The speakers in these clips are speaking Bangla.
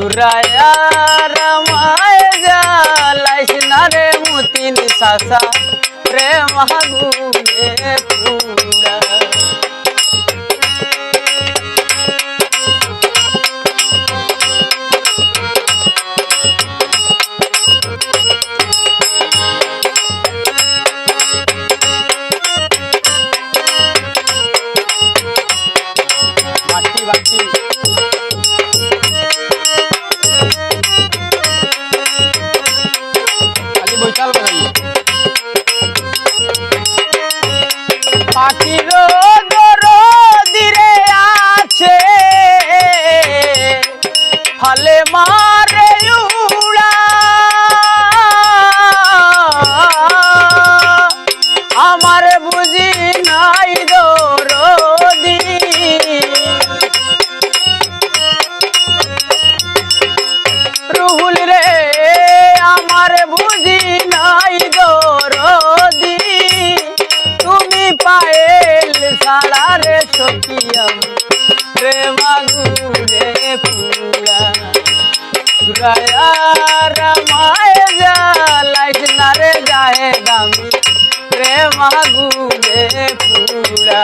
সুরায়া রামায় জ্বালাইস না রে মুতিন সাসা প্রেম আগুনে পুরা। বাটি বাটি খালি বৈতাল বাজাই পাখির দরদিরে আছে ফলে মারে উড়া আমার বুঝি নাই দরদি রুহুল রে আমার বুঝি নাই দরদি তুমি পায়েল ছাড়া রে সখিয়াম প্রেম আগুনে পুরা। সুরায়া রামায় জ্বালাইস না রে গায়ে দামি প্রেম আগুনে পুরা।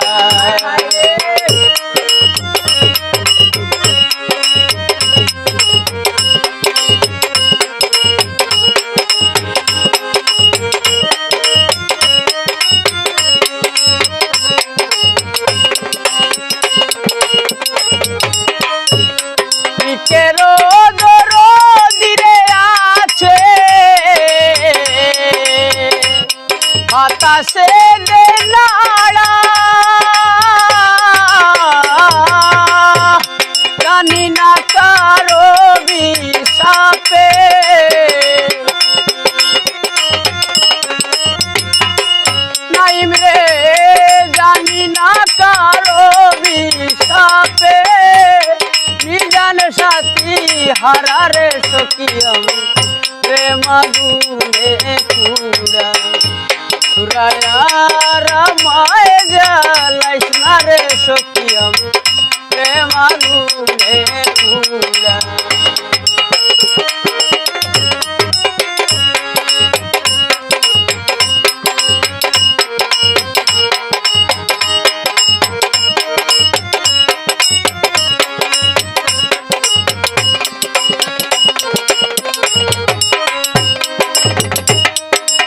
কেরো দরদিরে আছে বাতাসে দে নাড়া জানি না কারো বিষাপে নাইম রে জানি না কারো বিষাপে নিজান সাথী হারারে সখিয়াম প্রেম আগুনে পুরা। সুরায়া রামায় জ্বালাইস না রে সখিয়াম প্রেম আগুনে পুরা।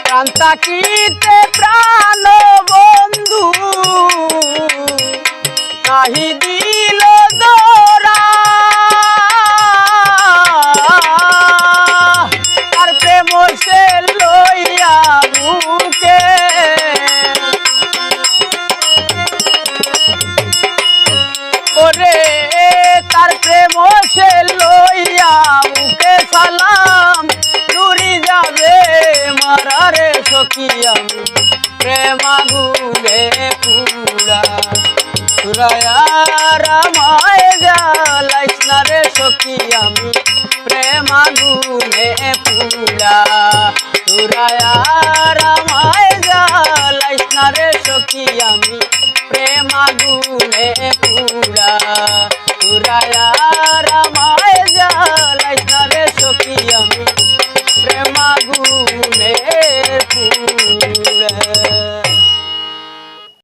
প্রান্তাকিতে প্রাণ বন্ধু নাহি দিল দোরা আর প্রেম সে লইয়া বুকে ওরে তার প্রেম সে লইয়া বুকে সালাম দূরি যাবে মারারে সখিয়াম প্রেম আগুনে পুরা। সুরায়া রামায় জ্বালাইস না রে সখিয়াম প্রেম আগুনে পুরা। সুরায়া